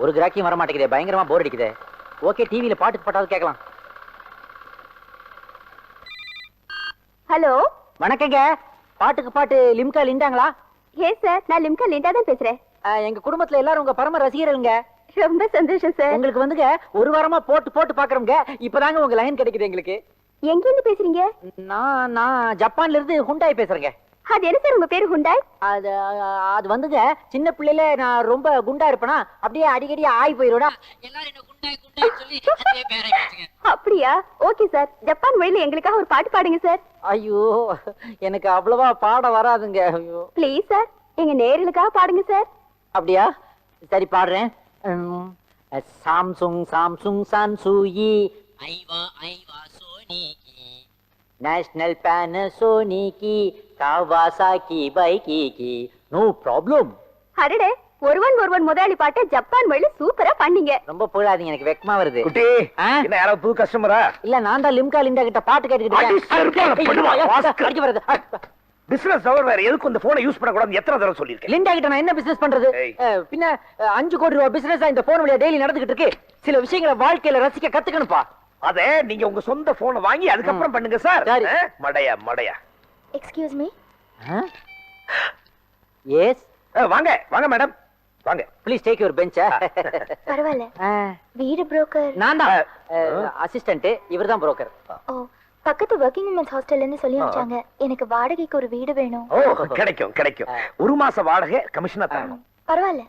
ஒரு கிராக்கியும் வர மாட்டேங்குதே, பயங்கரமா போர் அடிக்குதே. ஓகே, டிவியில பாட்டு பாட்டாவது கேட்கலாம். ஹலோ, வணக்கங்க. பாட்டுக்கு பாட்டு லிம்கா லிண்டாங்களா? எஸ் சார், நான் லிம்கா லிண்டா தான் பேசுறேன். எங்க குடும்பத்துல எல்லாரும் உங்க பரம ரசிகருங்க. ரொம்ப சந்தோஷம் சார். உங்களுக்கு வந்துங்க ஒரு வாரமா போட்டு போட்டு பாக்குறோங்க. இப்பதாங்க உங்க லைன் கிடைக்குது எங்களுக்கு. எங்க இருந்து பேசுறீங்க? நான் ஜப்பான்ல இருந்து ஹுண்டாய் பேசுறேங்க. அது என்ன சார் உங்க பேரு ஹுண்டாய்? அது வந்துங்க சின்ன பிள்ளையில நான் ரொம்ப குண்டா இருப்பேனா, அப்படியே அடிக்கடி ஆய் போயிரோடா, எல்லாரும் என்ன குண்டாய் குண்டாய் சொல்லி அதே பேரை கேட்டுங்க. அப்படியா? ஓகே சார், ஜப்பான் மொழியில எங்களுக்காக ஒரு பாட்டு பாடுங்க சார். ஐயோ, எனக்கு அவ்வளவா பாட வராதுங்க. ஐயோ ப்ளீஸ் சார், எங்க நேயர்களுக்காக பாடுங்க சார். அப்படியா? சரி பாடுறேன். Samsung Samsung Sansui Aiwa Aiwa சோனிகி நேஷனல் பேனசோனிகி காவாசாகி பைகிகி நோ ப்ராப்ளம். அடடே, ஒருவன் முதலாளி பாட்டை ஜப்பான் மொழியில சூப்பரா பண்ணீங்க. ரொம்ப புகழாதீங்க, எனக்கு வெக்கமா வருது. குட்டி, என்ன யாராவது புது கஸ்டமரா? இல்ல, நான் தான் லிம்கா லிண்டா கிட்ட பாட்டு கேட்டுக்கிட்டு. பிசினஸ் அவர் வேற எதுக்கு இந்த போனை யூஸ் பண்ண கூடாது எத்தனை தடவை சொல்லிருக்கேன். லிண்டா கிட்ட நான் என்ன பிசினஸ் பண்றது? பின்ன 5 கோடி ரூபாய் பிசினஸ் இந்த போன் வழியா டெய்லி நடந்துகிட்டு இருக்கு. சில விஷயங்களை வாழ்க்கையில ரசிக்க கத்துக்கணும்பா. அதே நீங்க உங்க சொந்த போனை வாங்கி அதுக்கப்புறம் பண்ணுங்க சார். மடையா மடையா. Excuse me. எஸ், வாங்க வாங்க மேடம் வாங்க. Please take your bench. பரவாயில்ல. வீடு புரோக்கர் நான் தான் அசிஸ்டன்ட், இவர்தான் புரோக்கர். ஓ, பக்கத்து வர்க்கிங் விமென்ஸ் ஹாஸ்டல்ல இருந்து சொல்லி அனுப்பிச்சாங்க. எனக்கு வாடகைக்கு ஒரு வீடு வேணும். ஓ, கிடைக்கும் கிடைக்கும். ஒரு மாச வாடகை கமிஷனா தரணும். பரவாயில்ல.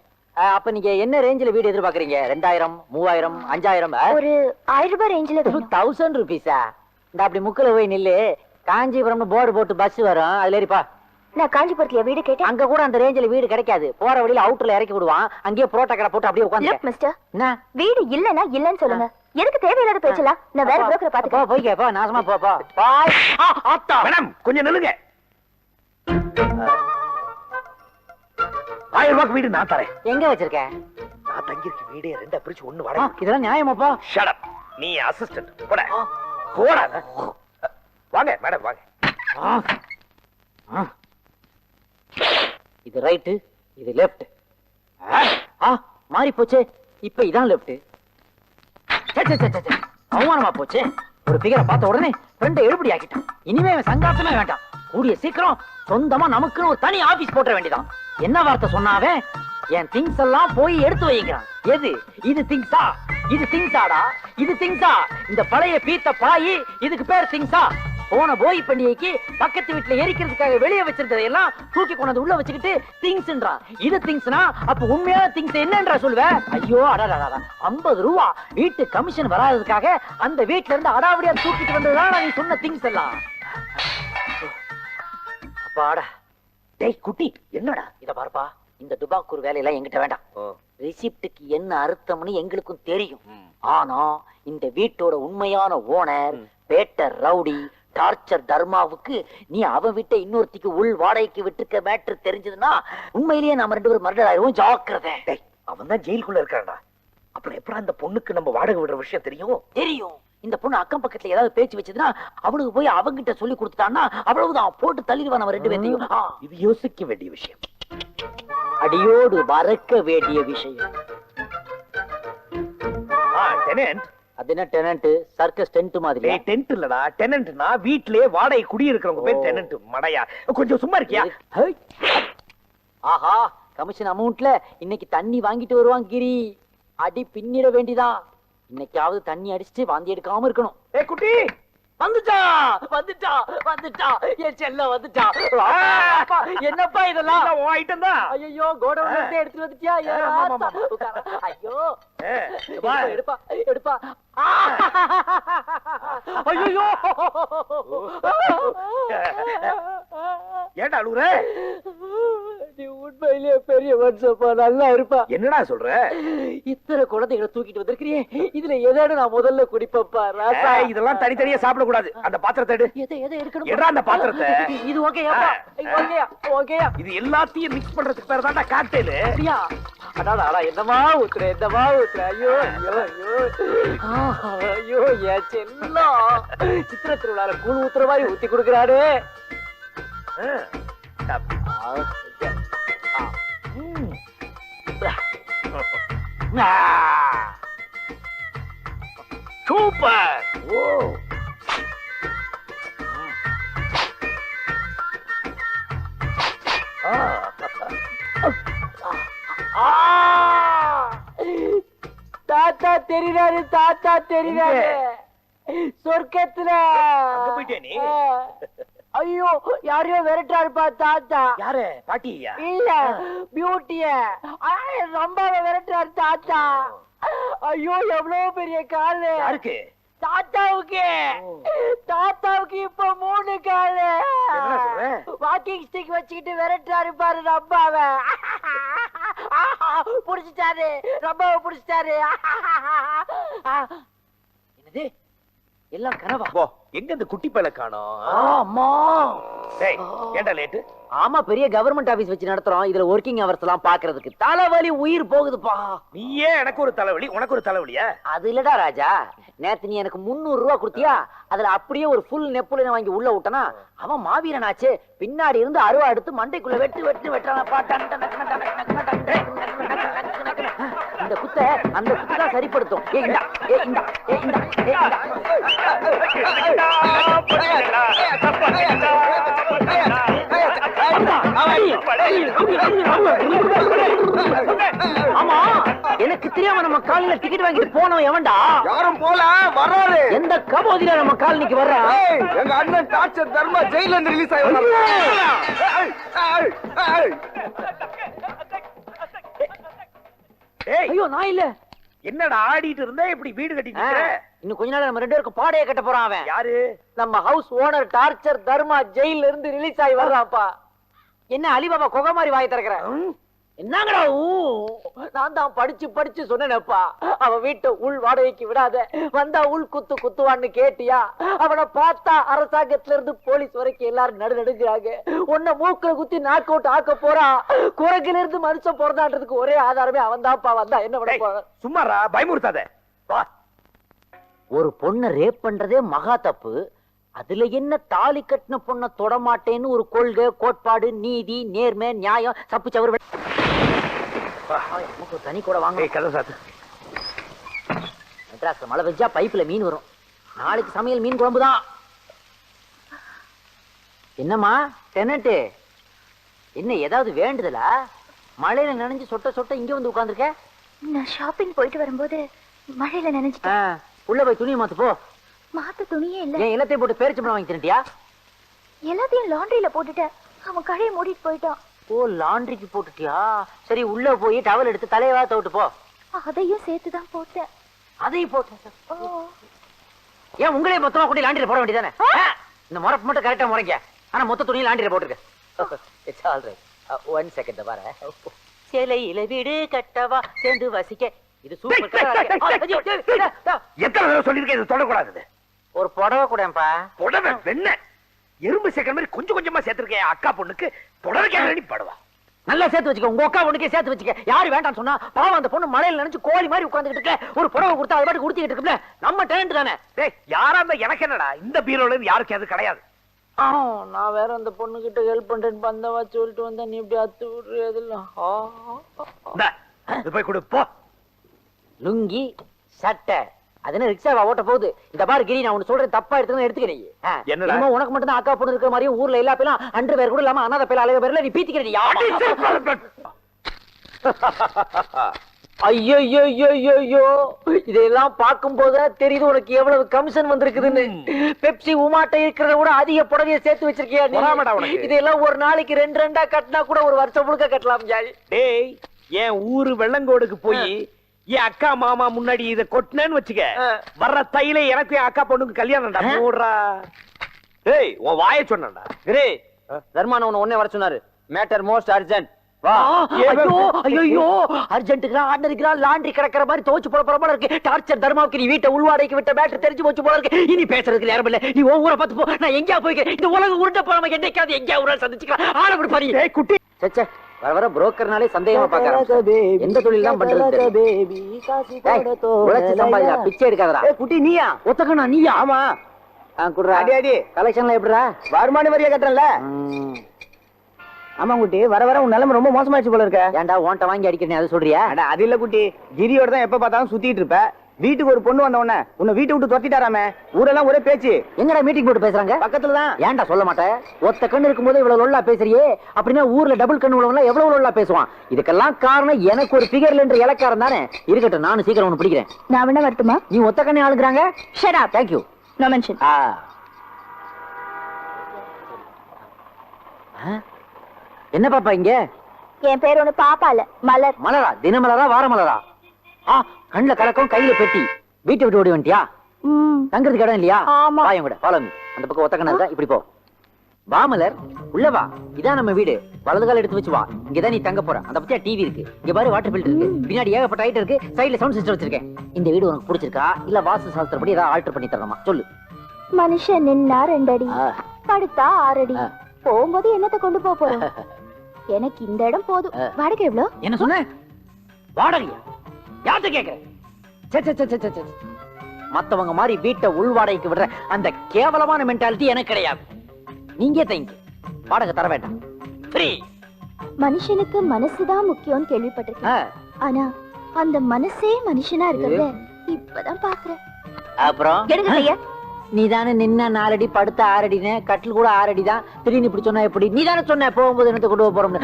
அப்ப நீங்க என்ன ரேஞ்சில வீடு எதிர்பார்க்கறீங்க? 2000, 3000, 5000? ஒரு 1000 ரூபாய் ரேஞ்சில வேணும். 1000 ரூபீஸா? இந்த அப்படி முக்குல போய் நில்லு, காஞ்சிபுரம்னு போர்டு போட்டு பஸ் வரும், அதுல ஏறிப்பா. நான் காஞ்சிபுரத்துல வீடு கேட்டேன். அங்க கூட அந்த ரேஞ்சில வீடு கிடைக்காது. போற வழியில அவுட்டர்ல இறக்கி விடுவான், அங்கேயே புரோட்டா கடை போட்டு அப்படியே உட்கார்ந்து. லுக் மிஸ்டர், என்ன வீடு இல்லனா இல்லன்னு சொல்லுங்க. எதுக்கு தேவையில்லாத பேச்சலாம்? நான் வேற புரோக்கரை பாத்துக்கோ. போய் போ, நாசமா போ போ. பாய். ஆத்தா மேடம், கொஞ்சம் நில்லுங்க. 1000 ரூபாய்க்கு வீடு நான் தரேன். எங்க வச்சிருக்க? நான் தங்கியிருக்க வீடே 2 பிரிச்சு 1 வாடகை. இதெல்லாம் நியாயமாப்பா? Shut up. நீ அசிஸ்டன்ட் போட. போடா. வாங்க மேடம் வாங்க. இது ரைட், இது லெஃப்ட். மாறி போச்சு. இப்ப இதான் லெஃப்ட். அவமானமா போச்சு. ஒரு பிகரை பார்த்த உடனே ஃப்ரெண்டை எழுபடி ஆக்கிட்டான். இனிமே சங்காத்தமே வேண்டாம். கூடிய சீக்கிரம் சொந்தமா நமக்குன்னு ஒரு தனி ஆபீஸ் போட்ட வேண்டியதான். என்ன வார்த்தை சொன்னாவே? என் திங்ஸ் எல்லாம் போய் எடுத்து வைக்கிறான். எது இது? திங்ஸா? இது திங்ஸாடா? இது திங்ஸா? இந்த பழைய பீத்த பாயி இதுக்கு பேர் திங்ஸா? போன போய் பண்டிகைக்கு பக்கத்து வீட்டுல எரிக்கிறதுக்காக வெளியே வச்சிருந்ததையெல்லாம் தூக்கி கொண்டு உள்ள வச்சுக்கிட்டு திங்ஸ்ன்றான். இது திங்ஸ்னா அப்ப உண்மையான திங்ஸ் என்னன்றா சொல்லுவ? ஐயோ, அடாடா, 50 ரூபா வீட்டு கமிஷன் வராததுக்காக அந்த வீட்டுல இருந்து அடாவடியா தூக்கிட்டு வந்ததுதான் நீ சொன்ன திங்ஸ் எல்லாம். அப்பாடா. டேய் குட்டி, என்னடா இத பாருப்பா, இந்த டுபாக்கூர் வேலையெல்லாம் என்கிட்ட வேண்டாம். ரிசிப்டுக்கு என்ன அர்த்தம்னு எங்களுக்கும் தெரியும். ஆனா இந்த வீட்டோட உண்மையான ஓனர் பேட்டர் ரவுடி டார்ச்சர் தர்மாவுக்கு நீ அவன் விட்ட இன்னொருத்திக்கு உள் வாடகைக்கு விட்டுருக்க மேட்ரு தெரிஞ்சதுன்னா உண்மையிலேயே நாம 2 பேரும் மர்டர் ஆயிரும். ஜாக்கிரதை. அவன் தான் ஜெயிலுக்குள்ள இருக்கான்டா. அப்புறம் எப்படா அந்த பொண்ணுக்கு நம்ம வாடகை விடுற விஷயம் தெரியும்? தெரியும். இந்த பொண்ணு அக்கம் பக்கத்துல ஏதாவது பேச்சு வச்சதுன்னா அவனுக்கு போய் அவங்கிட்ட சொல்லி கொடுத்துட்டான்னா அவ்வளவுதான், போட்டு தள்ளிடுவான் நம்ம 2 பேரையும். இது யோசிக்க வேண்டிய விஷயம். அடியோடு மறக்க வேண்டிய விஷயம். டெனன்ட். அது என்ன டெனன்ட்? சர்க்கஸ் டென்ட் மாதிரி. டென்ட் இல்லடா, டெனன்ட்னா வீட்லயே வாடகை குடி இருக்கிறவங்க பேர் டெனன்ட். மடையா, கொஞ்சம் சும்மா இருக்கியா? ஆஹா, கமிஷன் அமௌண்ட்ல இன்னைக்கு தண்ணி வாங்கிட்டு வருவான் கிரி. அடி பின்னிட வேண்டிதான். இன்னைக்காவது தண்ணி அடிச்சுட்டு வாந்தி எடுக்காம இருக்கணும். ஏய் குட்டி, வந்துட்டா வந்துட்டா வந்துட்டா, என் செல்லம் வந்துட்டா. என்னப்பா இதெல்லாம்? ஐட்டம் தான். ஐயோ, கோடவுன்ல இருந்து எடுத்து வந்துட்டியா? ஐயோ, எடுப்பா எடுப்பா. ஐயோ, ஏன்டா அழுகுற? நீ உண்மையிலேயே பெரிய மனுஷப்பா, நல்லா இருப்பா. என்னடா சொல்ற? இத்தனை குழந்தைகளை தூக்கிட்டு வந்திருக்கிறியே, இதுல எதானு நான் முதல்ல குடிப்பப்பா. இதெல்லாம் தனித்தனியா சாப்பிட கூடாது. அந்த பாத்திரத்தை எடு. எதை எடுக்கணும்? எடுடா அந்த பாத்திரத்தை. இது ஓகேயா? ஓகேயா? இது எல்லாத்தையும் மிக்ஸ் பண்றதுக்கு பேர் தான்டா காக்டெயில். சரியா? அடாடா, என்னமா ஊத்துற, என்னமா ஊத்துற. ஐயோ ஐயோ ஐயோ ஐயோ, என் செல்லம் சித்திர திருவிழால கூழ் ஊத்துற மாதிரி ஊத்தி கொடுக்குறாரு. சூப்பர். ஓ தாத்தா தெரியுறாரு, தாத்தா தெரியுறாரு. சொர்க்கத்துல அங்க போயிட்டே நீ? ஐயோ யாரையோ விரட்டாருப்பா தாத்தா. யாரு? பாட்டியா? இல்ல பியூட்டிய ரொம்பவே விரட்டுறாரு தாத்தா. ஐயோ எவ்வளவு பெரிய காலு யாருக்கு? தாத்தாவுக்கு. தாத்தாவுக்கு இப்ப 3 காலு. என்ன சொல்ற? வாக்கிங் ஸ்டிக் வச்சுக்கிட்டு விரட்டுறாரு பாரு ரம்பாவ. புடிச்சிட்டாரு, ரம்பாவ புடிச்சிட்டாரு. என்னது எல்லாம் கனவா? போ, எங்க இந்த குட்டி பையல காணோம்? அம்மா டேய், ஏன்டா லேட்டு? ஆமா பெரிய கவர்மெண்ட் ஆபீஸ் வச்சு நடத்துறோம். இதுல ஒர்க்கிங் ஹவர்ஸ் எல்லாம் பாக்குறதுக்கு தலைவலி உயிர் போகுதுப்பா. நீயே எனக்கு ஒரு தலைவலி, உனக்கு ஒரு தலைவலியா? அது இல்லடா ராஜா, நேத்து நீ எனக்கு 300 ரூபாய் கொடுத்தியா? அதுல அப்படியே ஒரு ஃபுல் நெப்புலின வாங்கி உள்ள விட்டனா அவன் மாவீரனாச்சு. பின்னாடி இருந்து அருவா எடுத்து மண்டைக்குள்ள வெட்டுறானப்பா. இந்த குத்த அந்த குத்து தான் சரிப்படுத்தும். ஏ இந்தா, ஏ இந்தா, ஏ இந்தா, ஏ இந்தா. ஆமா எனக்கு தெரியாம நம்ம காலையில டிக்கெட் வாங்கிட்டு போனோம். எவன்டா? யாரும் போல வர்றாரு. எந்த கபோதில நம்ம காலனிக்கு வர்றா? எங்க அண்ணன் டார்ச்சர் தர்மா ஜெயில இருந்து ரிலீஸ் ஆகி ஐயோ நான் இல்ல. என்னடா ஆடிட்டு இருந்தா இப்படி வீடு கட்டிட்டு இருக்க? இன்னும் கொஞ்ச நாள் நம்ம 2 பேருக்கு பாடையை கட்ட போறான் அவன். யாரு? நம்ம ஹவுஸ் ஓனர் டார்ச்சர் தர்மா ஜெயில இருந்து ரிலீஸ் ஆகி வர்றான்ப்பா. என்ன அலிபாபா கொகை மாதிரி வாய் திறக்கிற? என்னங்கடா? நான் தான் படிச்சு படிச்சு சொன்னேனப்பா, அவன் வீட்டை உள் வாடகைக்கு விடாத, வந்தா உள் குத்து குத்துவான்னு கேட்டியா? அவனை பார்த்தா அரசாங்கத்துல இருந்து போலீஸ் வரைக்கும் எல்லாரும் நடுநடுங்கிறாங்க. உன்னை மூக்க குத்தி நாக் அவுட் ஆக்க போறா. குரங்குல இருந்து மனுஷன் போறதான்றதுக்கு ஒரே ஆதாரமே அவன் தான்ப்பா. வந்தா என்ன பண்ண போற? சும்மாரா, பயமுறுத்தாத. வா. ஒரு பொண்ணை ரேப் பண்றதே மகா தப்பு. அதுல என்ன தாலி கட்டின பொண்ணை தொடமாட்டேன்னு ஒரு கொள்கை, கோட்பாடு, நீதி, நேர்மை, நியாயம், சப்பு சவறு. தனி கூட வாங்க. கதை சாத்து. மெட்ராஸ்ல மழை பெஞ்சா பைப்ல மீன் வரும். நாளைக்கு சமையல் மீன் குழம்புதான். என்னம்மா டெனட்டு, என்ன ஏதாவது வேண்டுதலா? மழையில நனைஞ்சு சொட்ட சொட்ட இங்க வந்து உட்கார்ந்துருக்க. நான் ஷாப்பிங் போயிட்டு வரும்போது மழையில நினைச்சிட்டேன். உள்ள போய் துணியை மாத்து போ. மாத்த துணியே இல்ல. ஏன் எல்லாத்தையும் போட்டு பேரிச்சம்பழம் வாங்கி தரட்டியா? எல்லாத்தையும் லாண்டரியில போட்டுட்டேன். அவன் கடையை மூடிட்டு போயிட்டான். ஓ லாண்டரிக்கு போட்டுட்டியா? சரி உள்ள போய் டவல் எடுத்து தலையவா தவிட்டு போ. அதையும் சேர்த்துதான் போட்டேன். அதையும் போட்டேன். ஏன் உங்களே மொத்தமா கூட்டி லாண்டரியில போட வேண்டியதானே? இந்த முறப்பு மட்டும் கரெக்டா முறைங்க. ஆனா மொத்த துணியை லாண்டரியில போட்டுருக்க. It's all right. 1 செகண்ட் வர. சேலையில வீடு கட்டவா சேர்ந்து வசிக்க. இது சூப்பர் கலரா இருக்கு. எத்தனை தடவை சொல்லிருக்கேன் இது தொடக்கூடாது. ஒரு புடவை கூடப்பா. புடவை வெண்ண எறும்பு சேர்க்கிற மாதிரி கொஞ்சம் கொஞ்சமா சேர்த்திருக்கேன். அக்கா பொண்ணுக்கு புடவை கேட்க படுவா. நல்லா சேர்த்து வச்சுக்க. உங்க அக்கா பொண்ணுக்கே சேர்த்து வச்சுக்க. யாரு வேண்டாம்னு சொன்னா? பாவம் அந்த பொண்ணு மழையில நினைச்சு கோழி மாதிரி உட்கார்ந்துட்டு இருக்க. ஒரு புடவை கொடுத்தா அது பாட்டு குடுத்திட்டு இருக்குல்ல. நம்ம டேலண்ட் தானே. டேய் யாரா இருந்தா எனக்கு என்னடா? இந்த பீரோல இருந்து யாருக்கு அது கிடையாது. நான் வேற அந்த பொண்ணு கிட்ட ஹெல்ப் பண்றேன்னு பந்தவா சொல்லிட்டு வந்தா நீ இப்படி அத்து விடுறதுல. போய் கொடு போ. லுங்கி சட்டை அது என்ன ரிக்ஷாவா ஓட்ட போகுது? இந்த பாரு கிரி, நான் உனக்கு சொல்றேன், தப்பா எடுத்துக்க நீ. என்னடா உனக்கு மட்டும் தான் அக்கா பொண்ணு இருக்கிற மாதிரியும் ஊர்ல எல்லா பேரும் அன்று பேர் கூட இல்லாம அனாத பேர் அழக பேர்ல நீ பீத்திக்கிறீ. ஐயோ இதெல்லாம் பார்க்கும் போது தெரியுது உனக்கு எவ்வளவு கமிஷன் வந்திருக்குதுன்னு. பெப்சி உமாட்ட இருக்கிறத கூட அதிக புடவையை சேர்த்து வச்சிருக்கியா? இதெல்லாம் ஒரு நாளைக்கு 2 கட்டினா கூட ஒரு வருஷம் முழுக்க கட்டலாம். டேய் என் ஊரு வெள்ளங்கோடுக்கு போய் என் அக்கா மாமா முன்னாடி இத கொட்டினேன்னு வச்சுக்க, வர்ற தையில எனக்கு என் அக்கா பொண்ணுக்கு கல்யாணம்டா. மூடுறா. டேய் உன் வாயை சொன்னடா. கிரே தர்மான உன்னை உடனே வர சொன்னாரு. Matter most urgent. வா. ஐயோ அர்ஜென்ட்டுக்குறா, ஆர்டருக்குறா, லாண்டரி கிடக்கிற மாதிரி துவச்சு போட போற இருக்கு. டார்ச்சர் தர்மாவுக்கு நீ வீட்டை உள்வாடைக்கு விட்ட மேட்டர் தெரிஞ்சு போச்சு போல இருக்கு. இனி பேசுறதுக்கு நேரம் இல்ல. நீ உன் ஊரை பார்த்து போ. நான் எங்கேயா போய்க்கிறேன்? இந்த உலகம் உருட்ட போறாம என்னைக்காவது எங்கேயா ஊரை சந்திச்சுக்கலாம். ஆள விடு பாரு. டேய் குட்டி, சச்சே வர வர புரோக்கர்னாலே சந்தேகமா பாக்குறேன். எந்த தொழில் தான் பண்றது? உழைச்சு சம்பாதிடா, பிச்சை எடுக்காதடா. குட்டி நீயா? ஒத்தக்கண்ணா நீயா? ஆமா. குடுறா. அடி அடி. கலெக்ஷன்ல எப்படிடா? வருமான வரியா கட்டறல. ஆமா குட்டி, வர வர உன் நிலைமை ரொம்ப மோசமாயிடுச்சு போல இருக்க. ஏன்டா ஓன்ட்ட வாங்கி அடிக்கிறேன் அதை சொல்றியா? அட அது இல்ல குட்டி, கிரியோட தான் எப்ப பார்த்தாலும் சுத்திட்டு இருப்ப. வீட்டுக்கு ஒரு பொண்ணு வந்த உடனே உன்னை வீட்டை விட்டு துரத்திட்டாராமே. ஊரெல்லாம் ஒரே பேச்சு. எங்கடா மீட்டிங் போட்டு பேசுறாங்க? பக்கத்துல தான். ஏன்டா சொல்ல மாட்டேன்? ஒத்த கண்ணு இருக்கும்போது இவ்வளவு லொல்லா பேசுறியே, அப்படின்னா ஊர்ல டபுள் கண்ணு உள்ளவங்க எவ்வளவு லொல்லா பேசுவான். இதுக்கெல்லாம் காரணம் எனக்கு ஒரு ஃபிகர்ல என்ற இலக்காரம் தானே. இருக்கட்டும், நானும் சீக்கிரம் ஒண்ணு பிடிக்கிறேன். நான் வேணா வரட்டுமா? நீ ஒத்த கண்ணை ஆளுக்குறாங்க. Shut up. Thank you. No mention. என்ன பாப்பா இங்க? என் பேர் ஒண்ணு பாப்பா இல்ல, மலர். மலரா? தினமலரா வார மலரா? கண்ணுல கலக்கம், கையில பெட்டி. வீட்டை விட்டு ஓடி வந்துட்டியா? தங்குறதுக்கு இடம் இல்லையா? ஆமா. வாங்க கூட, ஃபாலோ மீ. அந்த பக்கம் ஒத்த கண்ணு இருக்கா, இப்படி போ. வா மலர், உள்ள வா. இதான் நம்ம வீடு. வலது கால எடுத்து வச்சு வா. இங்கதான் நீ தங்க போற. அந்த பத்தியா டிவி இருக்கு, இங்க பாரு வாட்டர் ஃபில்டர் இருக்கு, பின்னாடி ஏகப்பட்ட ஐட்டம் இருக்கு, சைடுல சவுண்ட் சிஸ்டம் வச்சிருக்கேன். இந்த வீடு உனக்கு பிடிச்சிருக்கா இல்ல வாஸ்து சாஸ்திரப்படி ஏதாவது ஆல்டர் பண்ணி தரணுமா சொல்லு. மனுஷன் நின்னா 2 அடி, படுத்தா 6 அடி. போகும்போது என்னத்தை கொண்டு போக போறோம்? எனக்கு இந்த இடம் போதும். வாடகை எவ்வளவு? என்ன சொன்ன? வாடகையா? யார்கிட்ட கேக்குற? மத்தவங்க மாதிரி வீட்டை உள் வாடகைக்கு விடுற அந்த கேவலமான மென்டாலிட்டி எனக்கு கிடையாது. நீங்க தங்க, வாடகை தர வேண்டாம், ஃப்ரீ. மனுஷனுக்கு மனசுதான் முக்கியம்னு கேள்விப்பட்டிருக்கேன். ஆனா அந்த மனசே மனுஷனா இருக்கிறத இப்பதான் பாக்குறேன். அப்புறம் எடுங்க ஐயா. நீதானே நின்ன 4 அடி, படுத்த 6 அடின்னு, கட்டில் கூட 6 அடி தான். திடீர்னு இப்படி சொன்னா எப்படி? நீதானே சொன்ன போகும்போது என்னத்தை கொண்டு போறோம்னு.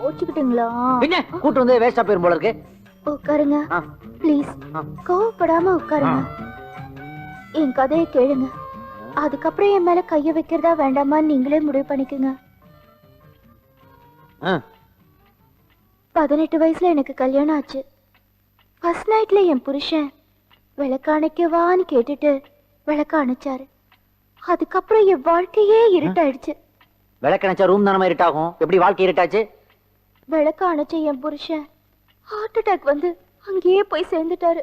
போச்சுக்கிட்டீங்களா? பின்ன கூட்டு வந்து வேஸ்டா போயிரும் போல இருக்கு. உட்காருங்க ப்ளீஸ். கோவப்படாம உட்காருங்க. என் கதையை கேளுங்க. அதுக்கப்புறம் என் மேல கைய வைக்கிறதா வேண்டாமா நீங்களே முடிவு பண்ணிக்கோங்க. 18 வயசுல எனக்கு கல்யாணம் ஆச்சு. ஃபர்ஸ்ட் நைட்ல என் புருஷன் விளக்காணைக்கவான்னு கேட்டுட்டு விளக்க அணைச்சாரு. அதுக்கப்புறம் என் வாழ்க்கையே இருட்டாயிடுச்சு. விளக்கணைச்சா ரூம் தானே இருட்டாகும், எப்படி வாழ்க்கை இருட்டாச்சு? விளக்க அணைச்ச என் புருஷன் ஹார்ட் அட்டாக் வந்து அங்கேயே போய் சேர்ந்துட்டாரு.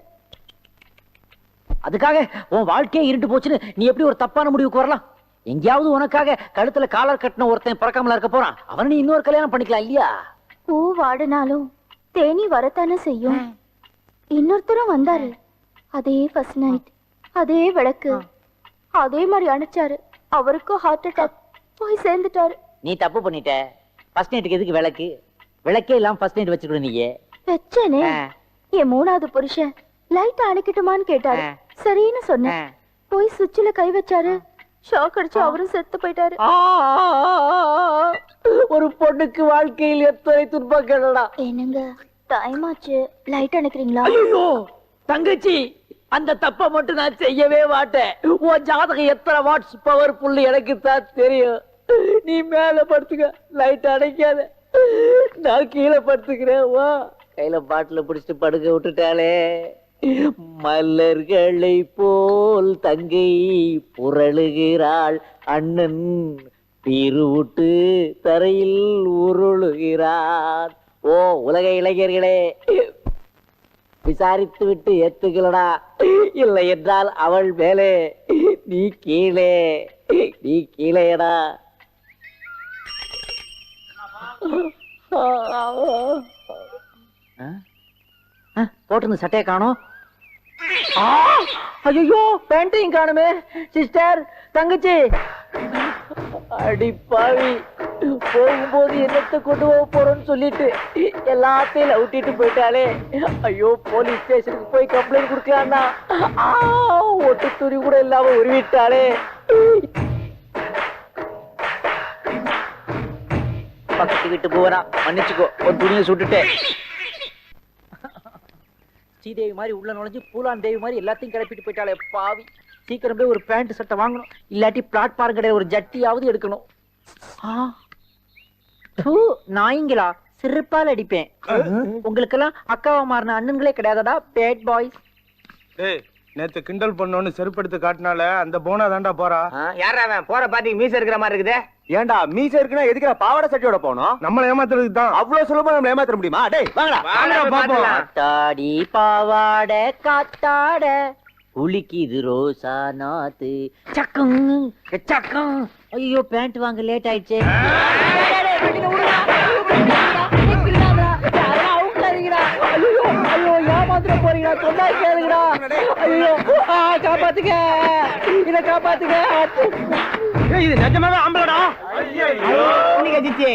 அதுக்காக உன் வாழ்க்கையே இருட்டு போச்சுன்னு நீ எப்படி ஒரு தப்பான முடிவுக்கு வரலாம்? எங்கேயாவது உனக்காக கழுத்துல காலர் கட்டின ஒருத்தன் பிறக்காமல இருக்க போறான். அவனை நீ இன்னொரு கல்யாணம் பண்ணிக்கலாம் இல்லையா? பூ வாடினாலும் தேனி வரத்தானே செய்யும். இன்னொருத்தரும் வந்தாரு. அதே ஃபர்ஸ்ட் நைட், அதே விளக்கு, அதே மாதிரி அணைச்சாரு. அவருக்கும் ஹார்ட் அட்டாக் போய் சேர்ந்துட்டாரு. நீ தப்பு பண்ணிட்ட. ஃபர்ஸ்ட் நைட்டுக்கு எதுக்கு விளக்கு? விளக்கே இல்லாம ஃபர்ஸ்ட் நைட் வச்சுக்கணும். நீயே வச்சேனே. என் 3வது புருஷன் லைட் அணைக்கட்டுமான்னு கேட்டாரு. சரின்னு சொன்னேன். போய் சுவிட்ச்ல கை வச்சாரு. ஷாக் அடிச்சு அவரும் செத்து போயிட்டாரு. ஒரு பொண்ணுக்கு வாழ்க்கையில் எத்தனை துன்பங்கள்டா. என்னங்க டைம் ஆச்சு, லைட் அணைக்கிறீங்களா? ஐயோ தங்கச்சி, அந்த தப்ப மட்டும் நான் செய்யவே மாட்டேன். உன் ஜாதகம் எத்தனை வாட்ஸ் பவர்ஃபுல் எனக்கு தான் தெரியும். நீ மேல படுத்துக்க, லைட் அணைக்காத. நான் கீழே படுத்துக்கிறேன். வா. கையில பாட்டில பிடிச்சிட்டு படுக்க விட்டுட்டாலே. மலர்களை போல் தங்கை புரளுகிறாள், அண்ணன் பீருவுட்டு தரையில் உருளுகிறான். ஓ உலக இளைஞர்களே, விசாரித்து விட்டு ஏத்துக்கலடா. இல்லை என்றால் அவள் மேலே, நீ கீழே, நீ கீழேடா. போட்டு சட்டையை காணோம். ஐயோ பேண்டையும் காணுமே. சிஸ்டர், தங்கச்சி, அடிப்பாவி, போகும்போது என்னத்தை கொண்டு போக போறோம்னு சொல்லிட்டு எல்லாத்தையும் விட்டுட்டு போயிட்டாலே. ஐயோ போலீஸ் ஸ்டேஷனுக்கு போய் கம்ப்ளைண்ட் கொடுக்கலாம்னா ஒட்டு துணி கூட இல்லாம உருவிட்டாலே. பக்கத்து வீட்டு போவரா, மன்னிச்சுக்கோ, ஒரு துணியை சுட்டுட்டேன். ஸ்ரீதேவி மாதிரி உள்ள நுழைஞ்சு பூலான் தேவி மாதிரி எல்லாத்தையும் கிளப்பிட்டு போயிட்டாலே பாவி. சீக்கிரம் போய் ஒரு பேண்ட் சட்டை வாங்கணும், இல்லாட்டி பிளாட்பார்ம் கிடையாது ஒரு ஜட்டியாவது எடுக்கணும். நாய்ங்களா, சிறப்பால் அடிப்பேன். உங்களுக்கெல்லாம் அக்காவா மாறின அண்ணன்களே கிடையாதடா, பேட் பாய்ஸ். நேத்து கிண்டல் பண்ணோன்னு செருப்படுத்து காட்டினால அந்த போனா தாண்டா போறா. யாரா அவன்? போற பாட்டிக்கு மீச இருக்கிற மாதிரி இருக்குது. ஏன்டா மீச இருக்குன்னா எதுக்கு பாவாடை சட்டையோட போனோம்? நம்மள ஏமாத்துறதுக்கு தான். அவ்வளவு சுலபமா நம்ம ஏமாத்த முடியுமா? டேய் வாங்கடா, காத்தாடி பாவாட காத்தாட குளிக்குது ரோசா நாத்து சக்கம் சக்கம். ஐயோ பேண்ட் வாங்க லேட் ஆயிடுச்சு. ஐயோ ஏமாத்திர போறீங்களா? சொன்னா கேளுங்கடா. ஐயோ காப்பாத்துங்க, இத காப்பாத்துங்க. இது நிஜமாவே ஆம்பளடா. ஜிச்சி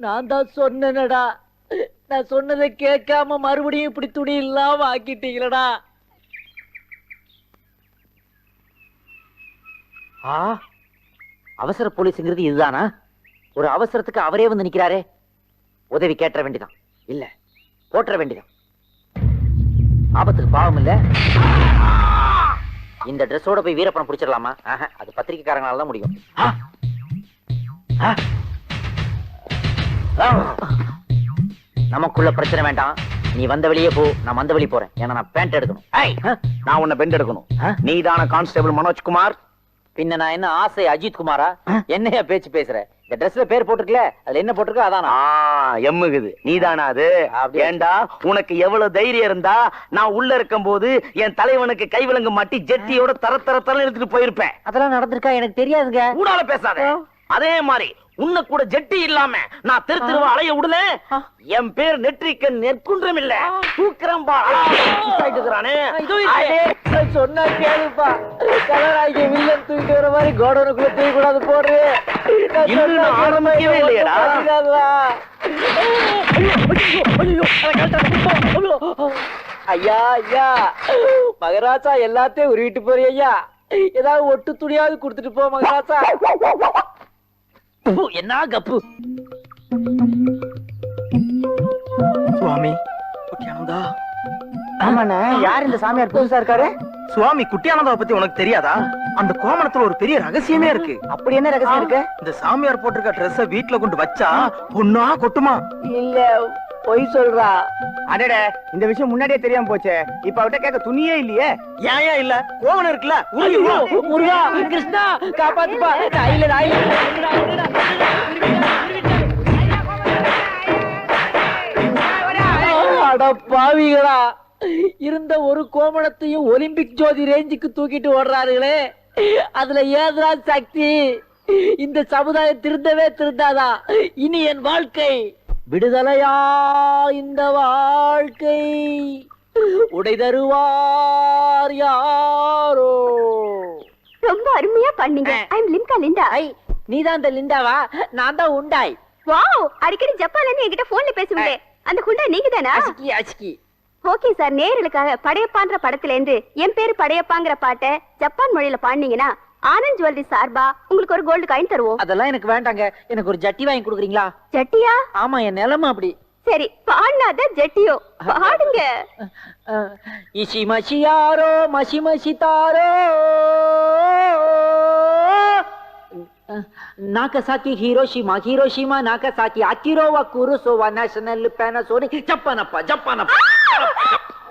நான் தான் சொன்னேனடா, நான் சொன்னதை கேட்காம மறுபடியும் இப்படி துணி இல்லாம ஆக்கிட்டீங்களடா. அவசர போலீஸ்ங்கிறது இதுதானா? ஒரு அவசரத்துக்கு அவரே வந்து நிக்கிறாரே. உதவி கேட்ட வேண்டிதான், இல்ல போற்ற வேண்டிதான். ஆபத்துக்கு பாவம் இல்ல. இந்த ட்ரெஸ்ஸோட போய் வீரப்பணம் பிடிச்சிடலாமா? அது பத்திரிக்கைக்காரங்களால தான் முடியும். நமக்குள்ள பிரச்சனை வேண்டாம். நீ வந்த வெளியே போ, நான் வந்த வெளியே போறேன். ஏன்னா நான் பேண்ட் எடுக்கணும். நான் உன்னை பெண்ட் எடுக்கணும். நீதான கான்ஸ்டபிள் மனோஜ்குமார்? பின்ன நான் என்ன ஆசை அஜித் குமாரா? என்னையா பேச்சு பேசுற? இந்த ட்ரெஸ்ல பேர் போட்டுருக்கல, அதுல என்ன போட்டிருக்கோ அதானா? எம்முகுது. நீதானா அது? ஏண்டா, உனக்கு எவ்வளவு தைரியம் இருந்தா நான் உள்ள இருக்கும் போது என் தலைவனுக்கு கைவிலங்கு மாட்டி ஜெட்டியோட தர தர தர எடுத்துட்டு போயிருப்பேன். அதெல்லாம் நடந்திருக்கா? எனக்கு தெரியாதுங்க. ஊடால பேசாத. அதே மாதிரி உன்ன கூட ஜெட்டி இல்லாம நான் திருவா அலைய விடல. என் பேர் நெற்றிக்கன் நெற்குன்றம் இல்ல, தூக்கரம்பா. சொன்னா கேளுப்பா. கலராகி வில்லன் தூக்கிட்டு வர மாதிரி கோடனுக்குள்ள தூக்கி கூடாது போடுறே. ஆரம்பிக்கவே இல்லையடா. ஐயா ஐயா, மகராஜா எல்லாத்தையும் உருவிட்டு போறிய ஐயா. ஏதாவது ஒட்டு துணியாவது கொடுத்துட்டு போ மகராஜா. என்ன கப்பு. சுவாமி குட்டியானந்தா. ஆமாண்ணா, யார் இந்த சாமியார் புதுசா இருக்காரு? சுவாமி குட்டியானந்தாவை பத்தி உனக்கு தெரியாதா? அந்த கோமணத்துல ஒரு பெரிய ரகசியமே இருக்கு. அப்படி என்ன ரகசியம் இருக்கு? இந்த சாமியார் போட்டிருக்க ட்ரெஸ்ஸ வீட்டுல கொண்டு வச்சா பொண்ணா கொட்டுமா? இல்ல, பொய் சொல்றா. அடட, இந்த விஷயம் முன்னாடியே தெரியாம போச்சே. இப்ப அவட்ட கேட்க துணியே இல்லையே. ஏன் இல்ல? கோவணம் இருக்குல்ல, முருகா கிருஷ்ணா காப்பாத்துப்பா. அட பாவிகளா, இருந்த ஒரு கோமணத்தையும் ஒலிம்பிக் ஜோதி ரேஞ்சுக்கு தூக்கிட்டு ஓடுறாருங்களே. அதுல ஏதா சக்தி? இந்த சமுதாயம் திருந்தவே திருந்தாதா? இனி என் வாழ்க்கை விடுதலையா? இந்த வாழ்க்கை உடை தருவார் யாரோ? ரொம்ப அருமையா பண்ணீங்க. ஐ அம் லிம்கா லிண்டா. நீதான் அந்த லிண்டாவா? நான் தான் உண்டாய். வாவ், அடிக்கடி ஜப்பான்ல இருந்து என்கிட்ட போன்ல பேசுவீங்க. அந்த குண்டா நீங்க தானா? அச்கி அச்கி. ஓகே சார், நேயர்களுக்காக படையப்பான்ற படத்துல இருந்து என் பேரு படையப்பாங்கிற பாட்டை ஜப்பான் மொழியில பாடினீங்கன்னா ஆனந்த் ஜுவல்லரி சார்பா உங்களுக்கு ஒரு கோல்டு காயின் தருவோம். அதெல்லாம் எனக்கு வேண்டாங்க. எனக்கு ஒரு ஜட்டி வாங்கி கொடுக்குறீங்களா? ஜட்டியா? ஆமா, என் நிலைமை அப்படி. சரி, பாடினாத ஜட்டியோ பாடுங்க. இசி மசியாரோ மசி மசி தாரோ நாகசாக்கி ஹீரோஷிமா ஹீரோஷிமா நாகசாக்கி அக்கிரோவா குருசோவா நேஷனல் பேனசோனிக் ஜப்பானப்பா ஜப்பானப்பா.